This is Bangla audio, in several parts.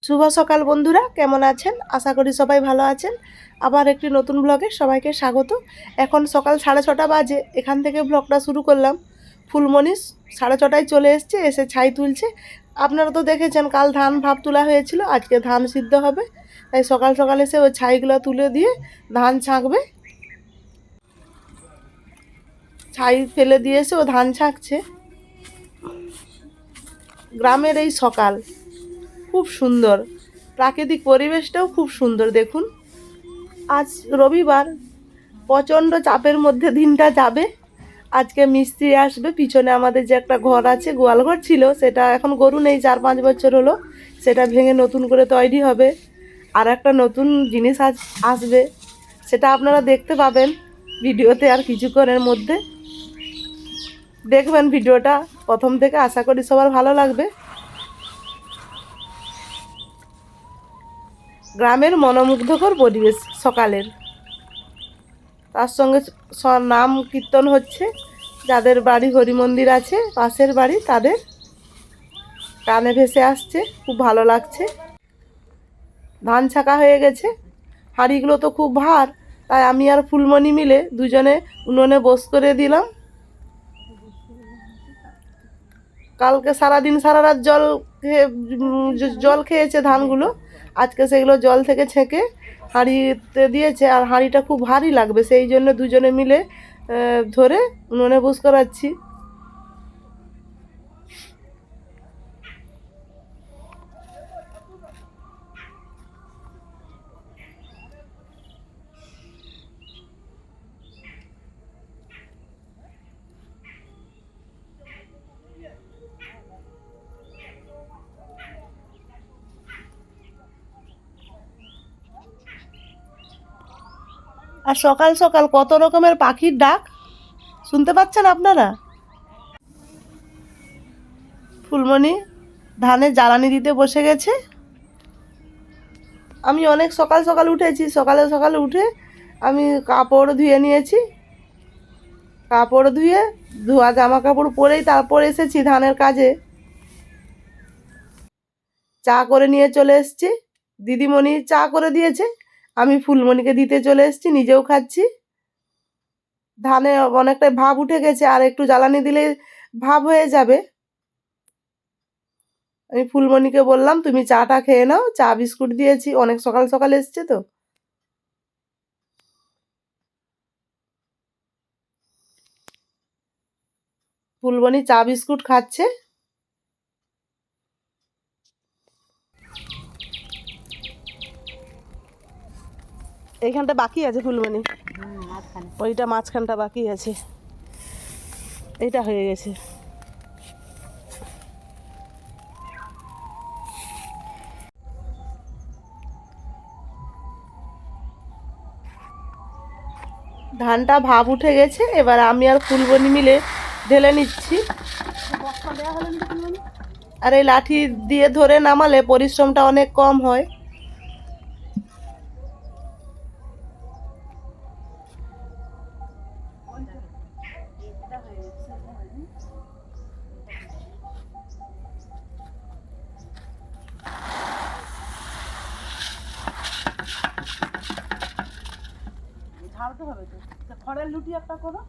শুভ সকাল বন্ধুরা, কেমন আছেন? আশা করি সবাই ভালো আছেন। আবার একটি নতুন ব্লগে সবাইকে স্বাগত। এখন সকাল 6:30 বাজে, এখান থেকে ব্লগটা শুরু করলাম। ফুলমণি 6:30টায় চলে এসছে, এসে ছাই তুলছে। আপনারা তো দেখেছেন কাল ধান ভাপ তোলা হয়েছিল, আজকে ধান সিদ্ধ হবে, তাই সকাল সকাল এসে ওই ছাইগুলো তুলে দিয়ে ধান ছাঁকবে। ছাই ফেলে দিয়ে এসে ও ধান ছাঁকছে। গ্রামের এই সকাল খুব সুন্দর, প্রাকৃতিক পরিবেশটাও খুব সুন্দর। দেখুন, আজ রবিবার, প্রচণ্ড চাপের মধ্যে দিনটা যাবে। আজকে মিস্ত্রি আসবে। পিছনে আমাদের যে একটা ঘর আছে, গোয়াল ঘর ছিল, সেটা এখন গরু নেই, 4-5 বছর হলো, সেটা ভেঙে নতুন করে তৈরি হবে। আর একটা নতুন জিনিস আসবে, সেটা আপনারা দেখতে পাবেন ভিডিওতে আর কিছুক্ষণের মধ্যে। দেখবেন ভিডিওটা প্রথম থেকে, আশা করি সবার ভালো লাগবে। গ্রামের মনোমুগ্ধকর পরিবেশ সকালের, তার সঙ্গে নাম কীর্তন হচ্ছে। যাদের বাড়ি হরি মন্দির আছে পাশের বাড়ি, তাদের কানে ভেসে আসছে, খুব ভালো লাগছে। ধান ছাকা হয়ে গেছে, হাঁড়িগুলো তো খুব ভার, তাই আমি আর ফুলমণি মিলে দুজনে উনুনে বস করে দিলাম। কালকে সারাদিন সারা রাত জল খেয়েছে ধানগুলো, আজকে সেগুলো জল থেকে ছেঁকে হাঁড়িতে দিয়েছে। আর হাঁড়িটা খুব ভারী লাগবে, সেই জন্য দুজনে মিলে ধরে উনুনে বস করাচ্ছি। আর সকাল সকাল কত রকমের পাখির ডাক শুনতে পাচ্ছেন আপনারা। ফুলমণি ধানে জ্বালানি দিতে বসে গেছে। আমি অনেক সকাল সকাল উঠেছি, সকালে সকালে উঠে আমি কাপড় ধুয়ে নিয়েছি। কাপড় ধুয়ে ধোয়া জামা কাপড় পরেই তারপর এসেছি ধানের কাজে। চা করে নিয়ে চলে এসেছি, দিদিমণি চা করে দিয়েছে, আমি ফুলমণিকে দিতে চলে এসেছি, নিজেও খাচ্ছি। ধানে অনেকটাই ভাব উঠে গেছে, আর একটু জ্বালানি দিলে ভাব হয়ে যাবে। আমি ফুলমণিকে বললাম তুমি চাটা খেয়ে নাও, চা বিস্কুট দিয়েছি, অনেক সকাল সকাল এসছে তো। ফুলমণি চা বিস্কুট খাচ্ছে। এইখানটা বাকি আছে ফুলমণি, ওইটা মাঝখানটা বাকি আছে, এইটা হয়ে গেছে। ধানটা ভাব উঠে গেছে, এবার আমি আর ফুলমণি মিলে ঢেলে নিচ্ছি। আর এই লাঠি দিয়ে ধরে নামালে পরিশ্রমটা অনেক কম হয়। ঝাড়তে হবে তো, খড়ের লুটি একটা করো।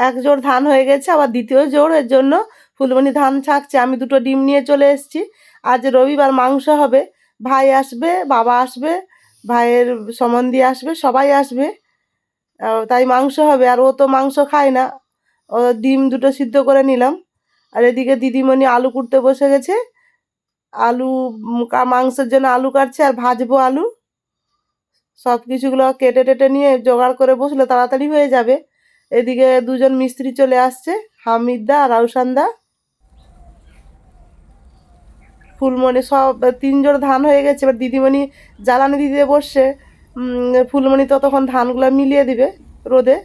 এক জোড় ধান হয়ে গেছে, আবার দ্বিতীয় জোড়ের জন্য ফুলমণি ধান ছাঁকছে। আমি দুটো ডিম নিয়ে চলে এসেছি। আজ রবিবার, মাংস হবে, ভাই আসবে, বাবা আসবে, ভাইয়ের সম্বন্ধী আসবে, সবাই আসবে, তাই মাংস হবে। আর ও তো মাংস খায় না, ও ডিম দুটো সিদ্ধ করে নিলাম। আর এদিকে দিদিমণি আলু কুটতে বসে গেছে। আলু মাংসের জন্য আলু কাটছে আর ভাজবো আলু। সব কিছুগুলো কেটে টেটে নিয়ে জোগাড় করে বসলে তাড়াতাড়ি হয়ে যাবে। এদিকে দুজন মিস্ত্রি চলে আসছে, হামিদদা আর রাউসানদা। ফুলমণি সব 3 জোড় ধান হয়ে গেছে, এবার দিদিমণি জ্বালানি দিতে বসছে। ফুলমণি ততক্ষণ ধানগুলো মিলিয়ে দিবে রোদে।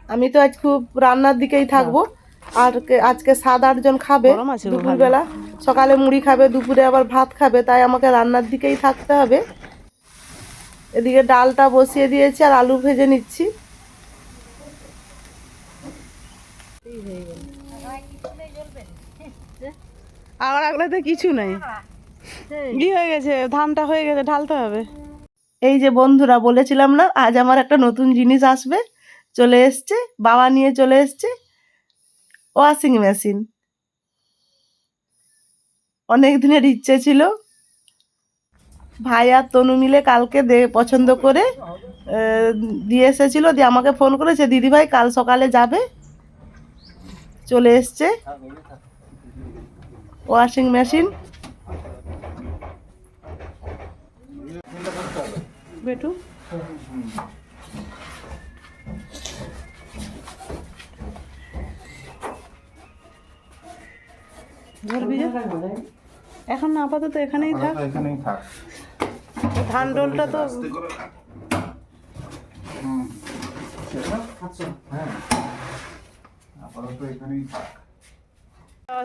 আমি তো আজ খুব রান্নার দিকেই থাকবো। আর আজকে 7-8 জন খাবে দুপুরবেলা, সকালে মুড়ি খাবে, দুপুরে আবার ভাত খাবে, তাই আমাকে রান্নার দিকেই থাকতে হবে। এদিকে ডালটা বসিয়ে দিয়েছি আর আলু ভেজে নিচ্ছি। আমার আগলাতে কিছু নাই, কি হয়ে গেছে, ধানটা হয়ে গেছে, ঢালতে হবে। এই যে বন্ধুরা, বলেছিলাম না আজ আমার একটা নতুন জিনিস আসবে, চলে এসছে, বাবা নিয়ে চলে এসছে ওয়াশিং মেশিন। অনেক দিনের ইচ্ছে ছিল, ভাই আর তনু মিলে কালকে পছন্দ করে দিয়ে এসেছিল, দিয়ে আমাকে ফোন করেছে দিদি ভাই কাল সকালে যাবে। চলে এসছে ওয়াশিং মেশিন। বেটু ধরবি যে এখন না, আপাতত এখানেই থাক, ধান ডোলটা তো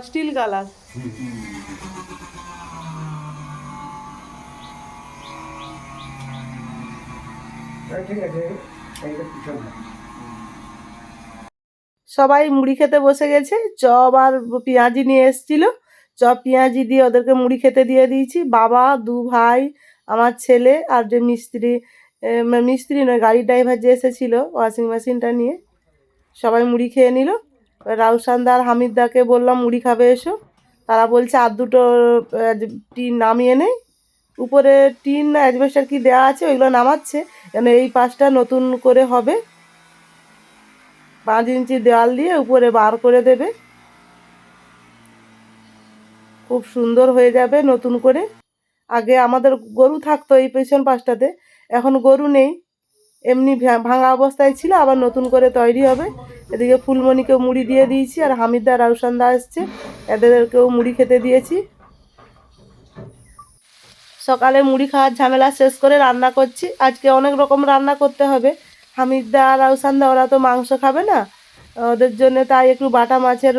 স্টিল কালার। সবাই মুড়ি খেতে বসে গেছে, চপ আর পেঁয়াজি নিয়ে এসেছিল, চপ পেঁয়াজি দিয়ে ওদেরকে মুড়ি খেতে দিয়ে দিয়েছি। বাবা, 2 ভাই, আমার ছেলে আর যে মিস্ত্রি, মিস্ত্রি নয় গাড়ির ড্রাইভার যে এসেছিল ওয়াশিং মেশিনটা নিয়ে, সবাই মুড়ি খেয়ে নিল। রাউসানদা আর হামিদদাকে বললাম মুড়ি খাবে এসো, তারা বলছে আর দুটো টিন নামিয়ে নেই, উপরে টিন না অ্যাজবেস্টার কি দেওয়া আছে ওইগুলো নামাচ্ছে, কেন এই পাশটা নতুন করে হবে, 5 ইঞ্চি দেওয়াল দিয়ে উপরে বার করে দেবে, খুব সুন্দর হয়ে যাবে নতুন করে। আগে আমাদের গরু থাকতো এই পেছন পাশটাতে, এখন গরু নেই, এমনি ভাঙা অবস্থায় ছিল, আবার নতুন করে তৈরি হবে। এদিকে ফুলমণিকেও মুড়ি দিয়ে দিয়েছি, আর হামিদদা রাউসানদা আসছে, এদেরকেও মুড়ি খেতে দিয়েছি। সকালে মুড়ি খাওয়ার ঝামেলা শেষ করে রান্না করছি, আজকে অনেক রকম রান্না করতে হবে। হামিদদা আর রাউসানদা ওরা তো মাংস খাবে না, ওদের জন্য তাই একটু বাটা মাছের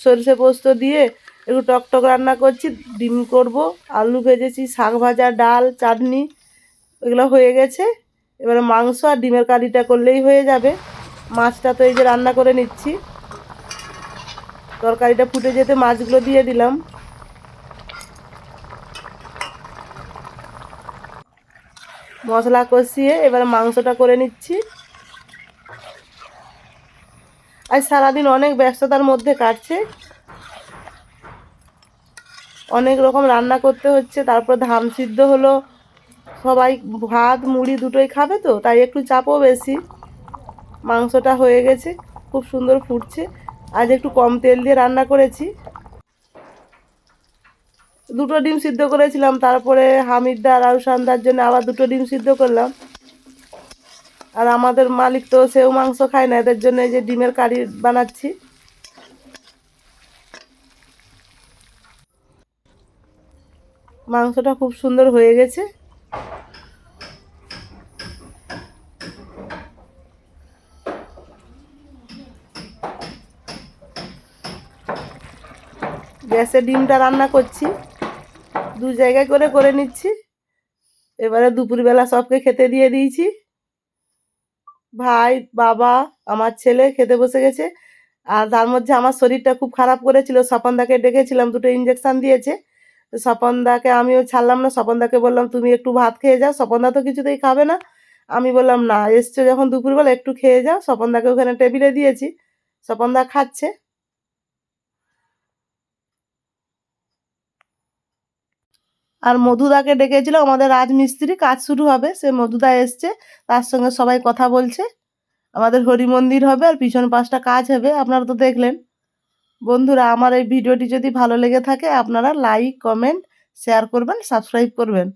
সরষে পোস্ত দিয়ে একটু টকটক রান্না করছি, ডিম করব, আলু ভেজেছি, শাক ভাজা, ডাল, চাটনি, এগুলো হয়ে গেছে। এবারে মাংস আর ডিমের কারিটা করলেই হয়ে যাবে। মাছটা তো এই যে রান্না করে নিচ্ছি, তরকারিটা ফুটে যেতে মাছগুলো দিয়ে দিলাম। মশলা কষিয়ে এবার মাংসটা করে নিচ্ছি। আজ সারাদিন অনেক ব্যস্ততার মধ্যে কাটছে, অনেক রকম রান্না করতে হচ্ছে, তারপর ধান সিদ্ধ হলো, সবাই ভাত মুড়ি দুটোই খাবে তো, তাই একটু চাপও বেশি। মাংসটা হয়ে গেছে, খুব সুন্দর ফুটছে, আজ একটু কম তেল দিয়ে রান্না করেছি। 2টো ডিম সিদ্ধ করেছিলাম, তারপরে হামিদদা আর রাউসানদার জন্য আবার 2টো ডিম সিদ্ধ করলাম। আর আমাদের মালিক তো সেও মাংস খায় না, এদের জন্য এই যে ডিমের কারি বানাচ্ছি। মাংসটা খুব সুন্দর হয়ে গেছে। গ্যাসে ডিমটা রান্না করছি, 2 জায়গায় করে করে নিচ্ছি। এবারে দুপুরবেলা সবকে খেতে দিয়ে দিয়েছি, ভাই, বাবা, আমার ছেলে খেতে বসে গেছে। আর তার মধ্যে আমার শরীরটা খুব খারাপ করেছিল, স্বপনদাকে ডেকেছিলাম, 2টো ইঞ্জেকশন দিয়েছে। তো স্বপনদাকে আমিও ছাড়লাম না, স্বপনদাকে বললাম তুমি একটু ভাত খেয়ে যাও, স্বপনদা তো কিছুতেই খাবে না। আমি বললাম না, এসছো যখন দুপুরবেলা একটু খেয়ে যাও, স্বপনদাকে ওখানে টেবিলে দিয়েছি, স্বপনদা খাচ্ছে। আর মধুদাকে ডেকেছিল, আমাদের রাজমিস্ত্রি, কাজ শুরু হবে, সে মধুদা এসছে, তার সঙ্গে সবাই কথা বলছে। আমাদের হরি মন্দির হবে আর পিছন পাশটা কাজ হবে, আপনারা তো দেখলেন। বন্ধুরা, আমার এই ভিডিওটি যদি ভালো লেগে থাকে আপনারা লাইক, কমেন্ট, শেয়ার করবেন, সাবস্ক্রাইব করবেন।